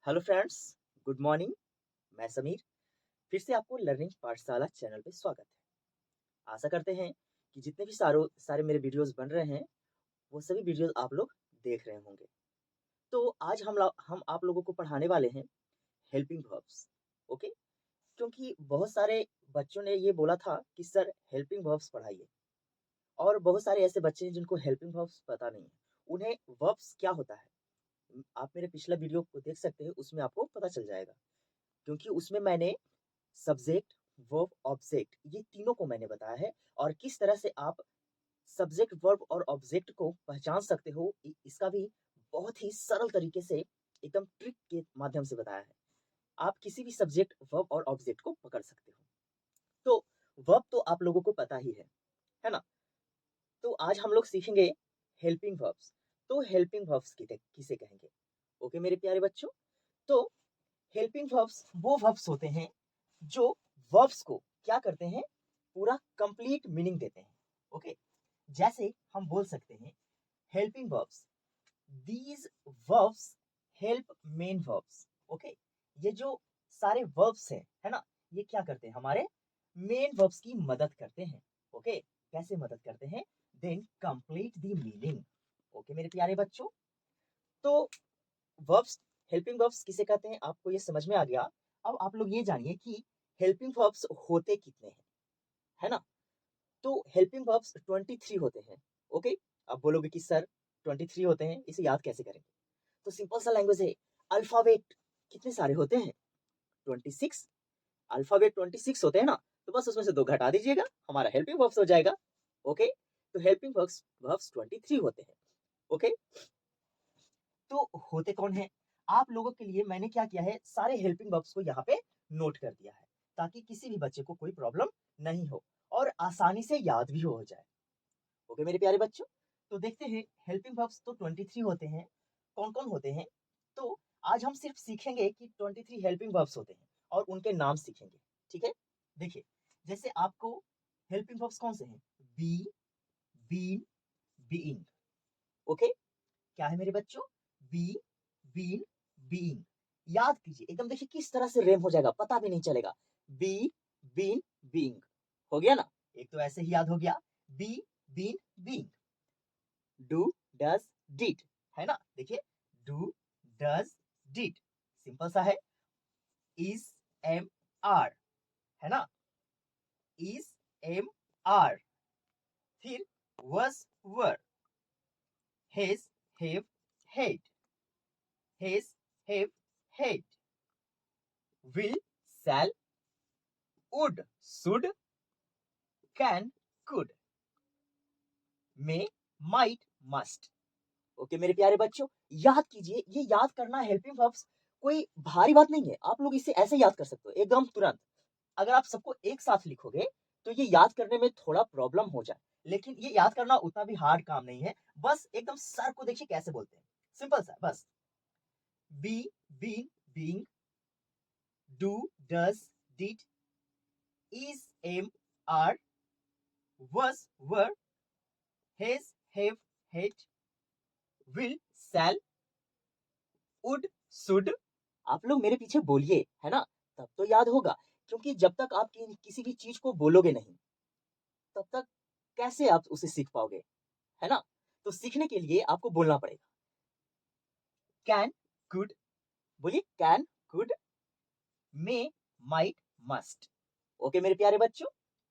Hello friends, good morning. मैं समीर फिर से आपको लर्निंग पाठशाला चैनल पे स्वागत है। आशा करते हैं कि जितने भी सारे मेरे वीडियोस बन रहे हैं वो सभी वीडियोस आप लोग देख रहे होंगे। तो आज हम आप लोगों को पढ़ाने वाले हैं हेल्पिंग वर्ब्स। ओके, क्योंकि बहुत सारे बच्चों ने ये बोला था कि सर हेल्पिंग वर्ब्स पढ़ाइए, और बहुत सारे ऐसे बच्चे हैं जिनको हेल्पिंग वर्ब्स पता नहीं है, उन्हें वर्ब्स क्या होता है। आप मेरे पिछला वीडियो को देख सकते हैं, उसमें आपको पता चल जाएगा, क्योंकि उसमें मैंने सब्जेक्ट, वर्ब, ऑब्जेक्ट ये तीनों को मैंने बताया है, और किस तरह से आप सब्जेक्ट, वर्ब और ऑब्जेक्ट को पहचान सकते हो इसका भी बहुत ही सरल तरीके से एकदम ट्रिक के माध्यम से बताया है। आप किसी भी सब्जेक्ट, वर्ब और ऑब्जेक्ट को पकड़ सकते हो। तो वर्ब तो आप लोगों को पता ही है ना। तो आज हम लोग सीखेंगे हेल्पिंग वर्ब्स। तो हेल्पिंग वर्ब्स किसे कहेंगे? ओके मेरे प्यारे बच्चों, तो हेल्पिंग वर्ब्स वो वर्ब्स होते हैं जो वर्ब्स को क्या करते हैं, पूरा कंप्लीट मीनिंग देते हैं। ओके, जैसे हम बोल सकते हैं helping verbs, these verbs help main verbs. Okay, ये जो सारे वर्ब्स हैं, है ना, ये क्या करते हैं, हमारे मेन वर्ब्स की मदद करते हैं। ओके, कैसे मदद करते हैं? Then complete the meaning. Okay मेरे प्यारे बच्चों, तो वर्ब्स, हेल्पिंग वर्ब्स किसे कहते हैं आपको ये समझ में आ गया। अब आप लोग ये जानिए कि हेल्पिंग वर्ब्स होते कितने हैं, है ना। तो हेल्पिंग वर्ब्स 23 होते हैं। ओके, अब बोलोगे कि सर 23 होते हैं, इसे याद कैसे करेंगे? तो सिंपल सा लैंग्वेज है, अल्फाबेट कितने सारे होते हैं? 26। अल्फाबेट 26 होते हैं ना, तो बस उसमें से 2 घटा दीजिएगा, हमारा हेल्पिंग वर्ब्स हो जाएगा। ओके, तो हेल्पिंग वर्ब्स वर्ब्स 23 होते हैं। ओके, तो होते कौन है? आप लोगों के लिए मैंने क्या किया है, सारे हेल्पिंग वर्ब्स को यहाँ पे नोट कर दिया है, ताकि किसी भी बच्चे को कोई प्रॉब्लम नहीं हो और आसानी से याद भी हो जाए। ओके मेरे प्यारे बच्चों, तो देखते हैं हेल्पिंग वर्ब्स तो 23 होते हैं। कौन कौन होते हैं? तो आज हम सिर्फ सीखेंगे कि 23 हेल्पिंग वर्ब्स होते हैं और उनके नाम सीखेंगे। ठीक है, देखिए, जैसे आपको हेल्पिंग वर्ब्स कौन से हैं? B, been, being. ओके, क्या है मेरे बच्चों? Be, been, being. याद कीजिए एकदम, देखिए किस तरह से रेम हो जाएगा, पता भी नहीं चलेगा। बी, बीन, बीइंग, हो गया ना। एक तो ऐसे ही याद हो गया, be, been, being. Do, does, did, है ना। देखिए, डू, डज, डिड, सिंपल सा है। इज, एम, आर, है ना, इज, एम, आर। फिर was, were, has, have, had, has, have, had, will, shall, would, should, can, could, may, might, must। Okay मेरे प्यारे बच्चों, याद कीजिए, ये याद करना हेल्पिंग वर्ब्स कोई भारी बात नहीं है। आप लोग इसे ऐसे याद कर सकते हो एकदम तुरंत। अगर आप सबको एक साथ लिखोगे तो ये याद करने में थोड़ा प्रॉब्लम हो जाए, लेकिन ये याद करना उतना भी हार्ड काम नहीं है। बस एकदम सर को देखिए कैसे बोलते हैं, सिंपल सा, बस। Be, been, being, do, does, did, is, am, are, was, were, has, have, had, will, shall, would, should। आप लोग मेरे पीछे बोलिए, है ना, तब तो याद होगा। क्योंकि जब तक आप किसी भी चीज को बोलोगे नहीं, तब तक कैसे आप उसे सीख पाओगे, है ना। तो सीखने के लिए आपको बोलना पड़ेगा। कैन, कुड, बोलिए, can, could, may, might, must. Okay मेरे प्यारे बच्चों,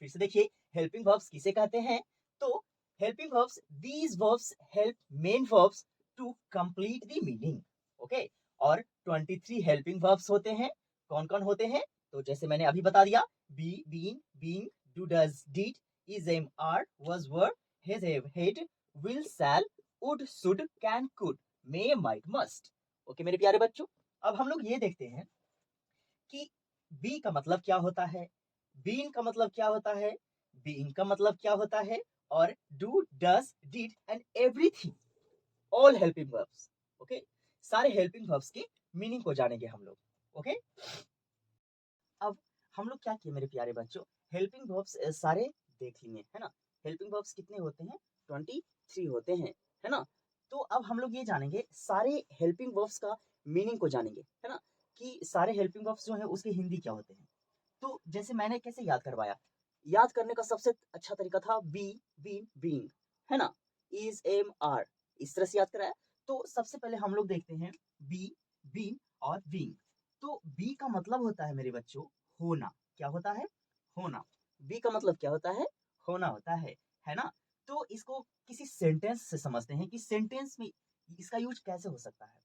फिर से देखिए हेल्पिंग वर्ब्स किसे कहते हैं। तो helping verbs, these verbs help main verbs to complete the meaning. Okay, और 23 हेल्पिंग वर्ब्स होते हैं। कौन कौन होते हैं? तो जैसे मैंने अभी बता दिया, be, been, being, do, does, did, is, am, are, was, were, has, have, had, will, shall, would, should, can, could, may, might, must. Okay मेरे प्यारे बच्चों, अब हम लोग ये देखते हैं कि बी का मतलब क्या होता है, बीन का मतलब क्या होता है, बीइंग का मतलब क्या होता है, और do, does, did and everything, all helping verbs. Okay, सारे हेल्पिंग वर्ब्स की मीनिंग को जानेंगे हम लोग। ओके, अब हम लोग क्या किए मेरे प्यारे बच्चों, हेल्पिंग वर्ब्स सारे देख लिए, है ना। हेल्पिंग वर्ब्स कितने होते हैं? 23 होते हैं, है ना। तो अब हम लोग ये जानेंगे सारे हेल्पिंग वर्ब्स का मीनिंग को जानेंगे, है ना, कि सारे हेल्पिंग वर्ब्स जो हैं उसके हिंदी क्या होते हैं। तो जैसे मैंने कैसे याद करवाया, याद करने का सबसे अच्छा तरीका था बी, बीन, बीइंग, है ना, इज, एम, आर, इस तरह से याद कराया। तो सबसे पहले हम लोग देखते हैं बी, बीन और बीइंग। तो बी का मतलब होता है मेरे बच्चों होना। क्या होता है? होना। बी का मतलब क्या होता है? होना होता है ना। तो इसको किसी सेंटेंस से समझते हैं कि सेंटेंस में इसका यूज कैसे हो सकता है।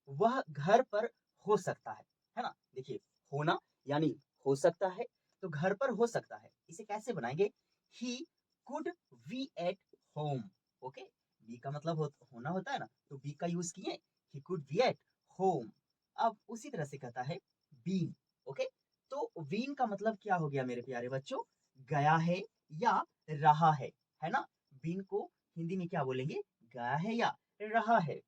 वह घर पर हो सकता है ना। देखिए, होना यानी हो सकता है, तो घर पर हो सकता है, इसे कैसे बनाएंगे? He could be at home. Okay, be का मतलब होना होता है ना, तो बी का यूज किए, ही कुड बी एट होम। अब उसी तरह से कहता है बीन। ओके, तो बीन का मतलब क्या हो गया मेरे प्यारे बच्चों? गया है या रहा है ना। बीन को हिंदी में क्या बोलेंगे? गया है या रहा है।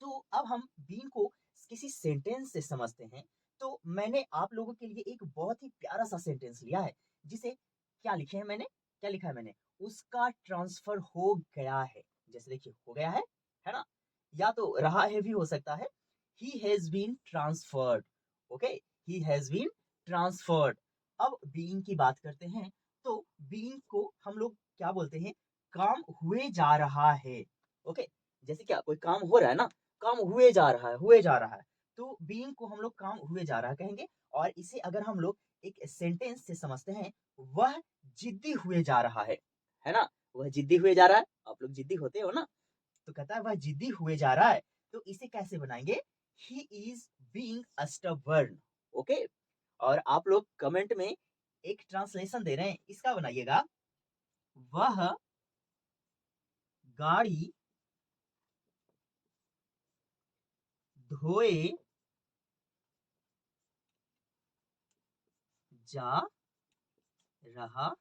तो अब हम बीन को किसी सेंटेंस से समझते हैं। तो मैंने आप लोगों के लिए एक बहुत ही प्यारा सा सेंटेंस लिया है, जिसे क्या लिखे हैं मैंने? क्या लिखा है मैंने? उसका ट्रांसफर हो गया है। जैसे देखिए, हो गया है ना, या तो रहा है भी हो सकता है। He has been transferred. Okay, he has been transferred. अब बीइंग की बात करते हैं, तो बीइंग को हम लोग क्या बोलते हैं? काम हुए जा रहा है। ओके, जैसे क्या कोई काम हो रहा है ना, काम हुए जा रहा है, हुए जा रहा है, तो बीइंग को हम लोग काम हुए जा रहा है कहेंगे। और इसे अगर हम लोग एक सेंटेंस से समझते हैं, वह जिद्दी हुए जा रहा है ना, वह जिद्दी हुए जा रहा है। आप लोग जिद्दी होते हो ना, तो कहता है वह जिद्दी हुए जा रहा है। तो इसे कैसे बनाएंगे? He is being stubborn. Okay, और आप लोग कमेंट में एक ट्रांसलेशन दे रहे हैं, इसका बनाइएगा, वह गाड़ी धोए जा रहा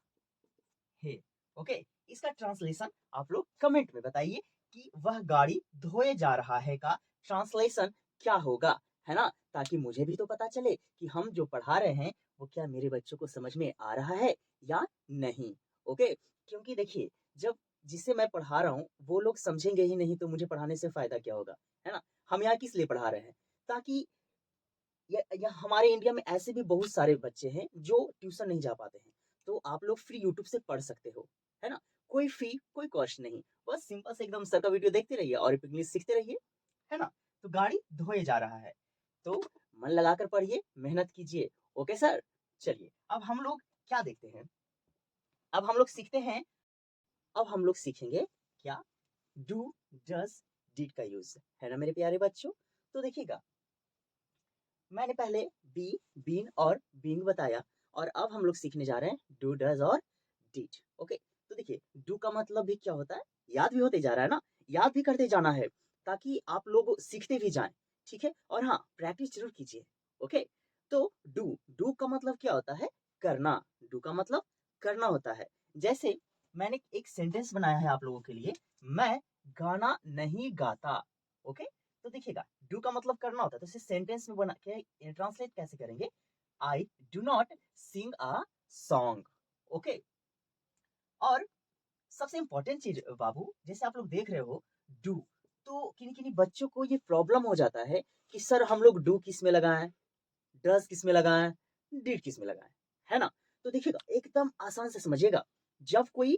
है। ओके, इसका ट्रांसलेशन आप लोग कमेंट में बताइए कि वह गाड़ी धोए जा रहा है का ट्रांसलेशन क्या होगा, है ना, ताकि मुझे भी तो पता चले कि हम जो पढ़ा रहे हैं वो क्या मेरे बच्चों को समझ में आ रहा है या नहीं। ओके, क्योंकि देखिए, जब जिसे मैं पढ़ा रहा हूँ वो लोग समझेंगे ही नहीं तो मुझे पढ़ाने से फायदा क्या होगा, है ना। हम यहाँ किस लिए पढ़ा रहे हैं? ताकि या हमारे इंडिया में ऐसे भी बहुत सारे बच्चे हैं जो ट्यूशन नहीं जा पाते हैं, तो आप लोग फ्री यूट्यूब से पढ़ सकते हो, है ना। कोई फी, कोई कॉस्ट नहीं, बस सिंपल से एकदम सर का वीडियो देखते रहिए और इंग्लिश सीखते रहिए, है ना। तो गाड़ी धोए जा रहा है, तो मन लगाकर पढ़िए, मेहनत कीजिए। ओके सर, चलिए अब हम लोग क्या देखते हैं, अब हम लोग सीखते हैं, अब हम लोग सीखेंगे क्या? डू, डज, डिड का यूज, है ना मेरे प्यारे बच्चों। तो देखिएगा, मैंने पहले बी, बीन और बीइंग बताया, और अब हम लोग सीखने जा रहे हैं डू, डज और डिड। ओके, तो देखिए, डू का मतलब भी क्या होता है? याद भी होते जा रहा है ना, याद भी करते जाना है, ताकि आप लोग सीखते भी जाएं, ठीक है। और हाँ, प्रैक्टिस जरूर कीजिए। ओके, तो डू, डू का मतलब क्या होता है? करना। डू का मतलब करना होता है। जैसे मैंने एक सेंटेंस बनाया है आप लोगों के लिए, मैं गाना नहीं गाता। ओके, तो देखिएगा, डू का मतलब करना होता है, तो इसे सेंटेंस में बना के ट्रांसलेट कैसे करेंगे? I do not sing a song. Okay, और सबसे इंपॉर्टेंट चीज बाबू, जैसे आप लोग देख रहे हो डू, तो किन्हीं किन्हीं बच्चों को ये प्रॉब्लम हो जाता है कि सर हम लोग डू किस में लगाएं, डज किस में लगाएं, डिड किस में लगाएं, है ना। तो देखिएगा, एकदम आसान से समझिएगा, जब कोई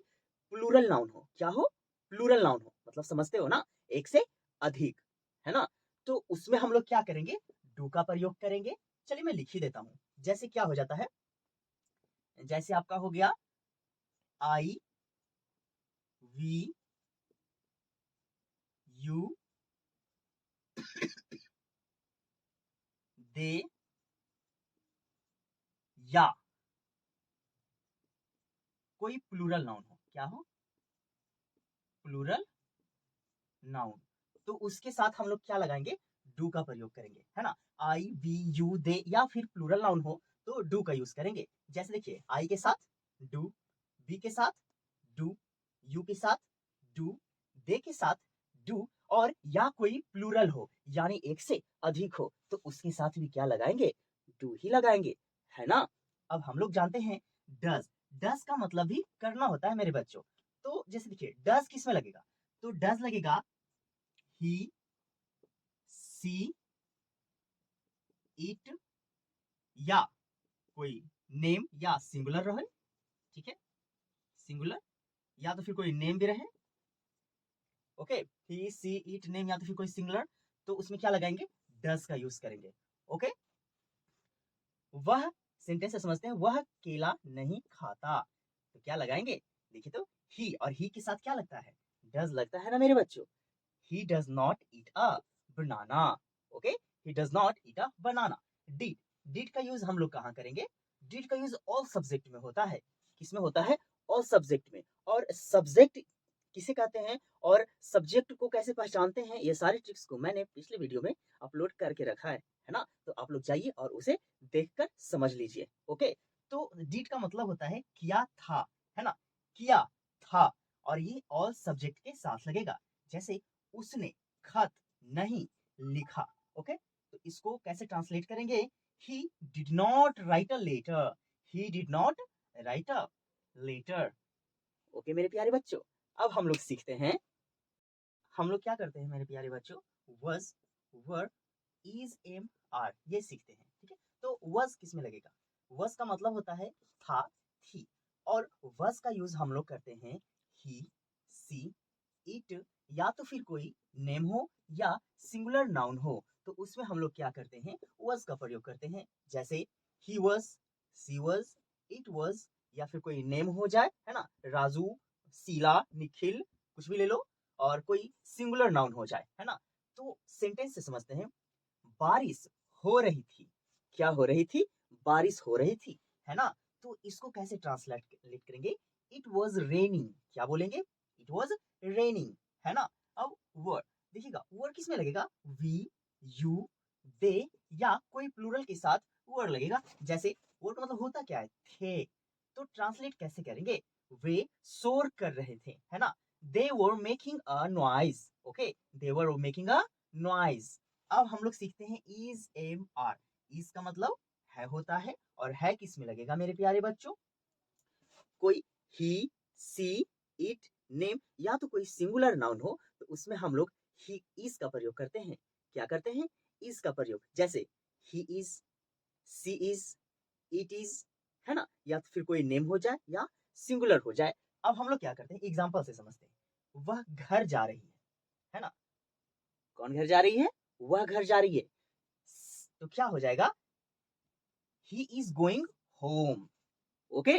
प्लूरल नाउन हो, क्या हो? प्लूरल नाउन हो, मतलब समझते हो ना, एक से अधिक, है ना, तो उसमें हम लोग क्या करेंगे? डू का प्रयोग करेंगे। चलिए मैं लिख ही देता हूं। जैसे क्या हो जाता है, जैसे आपका हो गया आई, वी, यू, दे, या कोई प्लूरल नाउन हो, क्या हो? प्लूरल नाउन, तो उसके साथ हम लोग क्या लगाएंगे? डू का प्रयोग करेंगे, है ना। आई, वी, यू, दे, या फिर प्लूरल नाउन हो तो डू का यूज करेंगे। जैसे देखिए, आई के साथ डू, वी के साथ डू, यू के साथ डू, दे के साथ डू, और या कोई प्लूरल हो यानी एक से अधिक हो तो उसके साथ भी क्या लगाएंगे? डू ही लगाएंगे, है ना। अब हम लोग जानते हैं डज, डज का मतलब भी करना होता है मेरे बच्चों। तो जैसे देखिए, डज किस में लगेगा? तो डज लगेगा ही, सी, इट या कोई नेम या सिंगुलर रहे, ठीक है, सिंगुलर या तो फिर कोई नेम भी रहे, okay, he see it name या तो फिर कोई सिंगुलर, तो उसमें क्या लगाएंगे, डज का यूज करेंगे, ओके। वह सेंटेंस से समझते हैं, वह केला नहीं खाता, तो क्या लगाएंगे, देखिए तो ही, और ही के साथ क्या लगता है, डज लगता है ना मेरे बच्चों। He does not eat a banana, okay, he does not eat a banana. Did, did का यूज हम लोग कहाँ करेंगे, डिड का यूज ऑल सब्जेक्ट में होता है, किसमें होता है, ऑल सब्जेक्ट में। और सब्जेक्ट किसे कहते हैं और सब्जेक्ट को कैसे पहचानते हैं, ये सारी ट्रिक्स को मैंने पिछले वीडियो में अपलोड करके रखा है ना, तो आप लोग जाइए और उसे देखकर समझ लीजिए, ओके। तो डिड का मतलब होता है किया था, है ना, किया था, और ये ऑल सब्जेक्ट के साथ लगेगा। जैसे उसने खत नहीं लिखा, ओके, तो इसको कैसे ट्रांसलेट करेंगे, he did not write a letter, he did not write a letter, okay मेरे प्यारे बच्चों। अब हम लोग सीखते हैं, हम लोग क्या करते हैं मेरे प्यारे बच्चों, was, were, is, am, are, ये सीखते हैं, ठीक है। तो was किस में लगेगा, was का मतलब होता है था, थी, और was का यूज हम लोग करते हैं he, she, it, या तो फिर कोई नेम हो या सिंगुलर नाउन हो, तो उसमें हम लोग क्या करते हैं, was का प्रयोग करते हैं। जैसे he was, she was, it was, या फिर कोई नेम हो जाए, है ना, राजू, शीला, निखिल, कुछ भी ले लो, और कोई सिंगुलर नाउन हो जाए, है ना। तो सेंटेंस से समझते हैं, बारिश हो रही थी, क्या हो रही थी, बारिश हो रही थी, है ना। तो इसको कैसे ट्रांसलेट करेंगे, इट वॉज रेनिंग, क्या बोलेंगे, इट वॉज रेनिंग, है ना। अब वर्ड देखिएगा, वर्ड किस में लगेगा, वी, यू, दे, या कोई प्लूरल के साथ वर्ड लगेगा। जैसे वर्ड मतलब होता क्या है, थे, तो ट्रांसलेट कैसे करेंगे, वे शोर कर रहे थे, है ना, they were making a noise, okay, they were making a noise। अब हम लोग सीखते हैं is, am, are। is का मतलब है होता है, और है किस में लगेगा मेरे प्यारे बच्चों, कोई he, she, it, name, या तो कोई सिंगुलर नाउन हो, तो उसमें हम लोग he is का प्रयोग करते हैं, क्या करते हैं, is का प्रयोग। जैसे he is, she is, it is, है ना, या तो फिर कोई नेम हो जाए या सिंगुलर हो जाए। अब हम लोग क्या करते हैं, एग्जाम्पल से समझते हैं, वह घर जा रही है ना, कौन घर जा रही है, वह घर जा रही है, तो क्या हो जाएगा, he is going home, okay,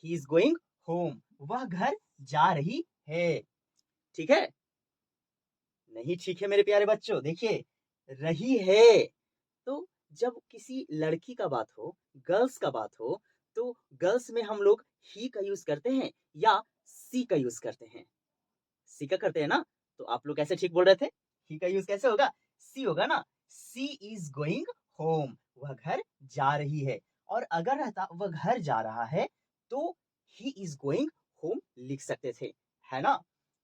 he is going home, वह घर जा रही है, ठीक है, नहीं ठीक है मेरे प्यारे बच्चों, देखिए रही है, तो जब किसी लड़की का बात हो, गर्ल्स का बात हो, तो गर्ल्स में हम लोग ही का यूज करते हैं या सी का यूज करते हैं, सी का करते हैं ना, तो आप लोग कैसे ठीक बोल रहे थे, ही का यूज कैसे होगा, सी होगा ना, सी इज गोइंग होम, वह घर जा रही है, और अगर रहता वह घर जा रहा है, तो ही इज गोइंग होम लिख सकते थे, है ना।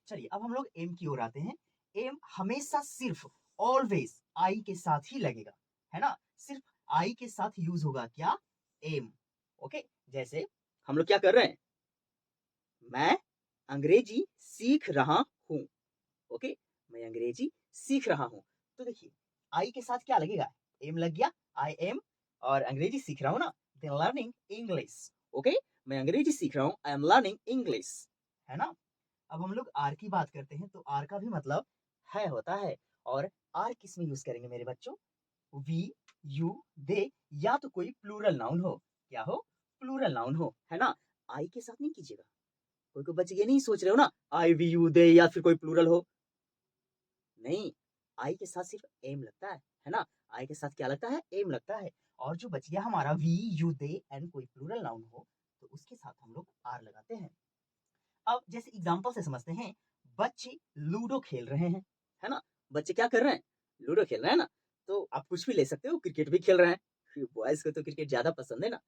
चलिए अब हम लोग एम की ओर आते हैं, एम हमेशा सिर्फ ऑलवेज आई के साथ ही लगेगा, है ना, सिर्फ आई के साथ यूज होगा क्या, एम, ओके। जैसे हम लोग क्या कर रहे हैं, मैं अंग्रेजी सीख रहा हूं, ओके, मैं अंग्रेजी सीख रहा हूं, तो देखिए आई के साथ क्या लगेगा, एम लग गया, आई एम, और अंग्रेजी सीख रहा हूं ना, देन लर्निंग इंग्लिश, ओके, मैं अंग्रेजी सीख रहा हूं, आई एम लर्निंग इंग्लिश, है ना। अब हम लोग आर की बात करते हैं, तो आर का भी मतलब है होता है, और आर किस में यूज करेंगे मेरे बच्चों, वी, यू, दे, या तो कोई प्लूरल नाउन हो, क्या हो, प्लूरल नाउन हो, है ना, आई के साथ नहीं कीजिएगा, कोई कोई बच्चे ये नहीं सोच रहे हो ना, आई, वी, यू, दे, या फिर कोई प्लूरल हो, नहीं, आई के साथ सिर्फ एम लगता है ना, आई के साथ क्या लगता है, एम लगता है, और जो बच गया हमारा वी, यू, दे एंड कोई प्लूरल नाउन हो, तो उसके साथ हम लोग आर लगाते हैं। अब जैसे एग्जांपल से समझते हैं, बच्चे लूडो खेल रहे हैं, है ना, बच्चे क्या कर रहे हैं, लूडो खेल रहे हैं ना, तो आप कुछ भी ले सकते हो, क्रिकेट भी खेल रहे हैं, बॉयज को तो क्रिकेट ज्यादा पसंद है ना,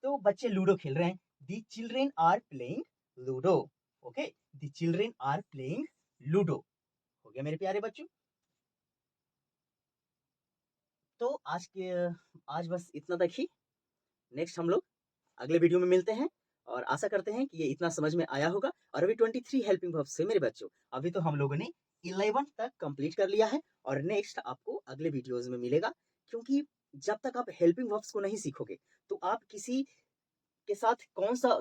तो बच्चे लूडो खेल रहे हैं, the children are playing ludo, okay, the children are playing ludo, हो गया मेरे प्यारे बच्चों। तो आज बस इतना तक ही, नेक्स्ट हम लोग अगले वीडियो में मिलते हैं, और आशा करते हैं कि ये इतना समझ में आया होगा। और अभी 23 हेल्पिंग वर्ब्स है मेरे बच्चों, अभी तो हम लोगों ने 11 तक कंप्लीट कर लिया है, और नेक्स्ट आपको अगले वीडियोस में मिलेगा, क्योंकि जब तक आप हेल्पिंग वर्ब्स को नहीं सीखोगे, तो आप किसी के साथ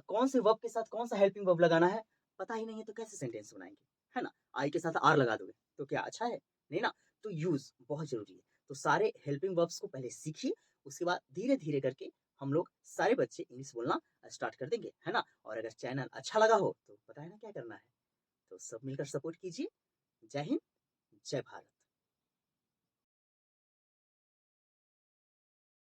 कौन से वर्ब के साथ कौन-सा हेल्पिंग वर्ब लगाना है, पता ही नहीं है तो कैसे सेंटेंस बनाएँगे, है ना? आई के साथ आर लगा दोगे, तो क्या अच्छा है? नहीं ना? तो यूज़ बहुत ज़रूरी है। तो सारे हेल्पिंग वर्ब्स को पहले सीखिए, उसके बाद धीरे-धीरे करके हम लोग सारे बच्चे इंग्लिश बोलना स्टार्ट कर देंगे, है ना? और अगर चैनल अच्छा लगा हो, तो पता है ना क्या करना है? तो सब मिलकर सपोर्ट कीजिए। जय हिंद, जय भारत।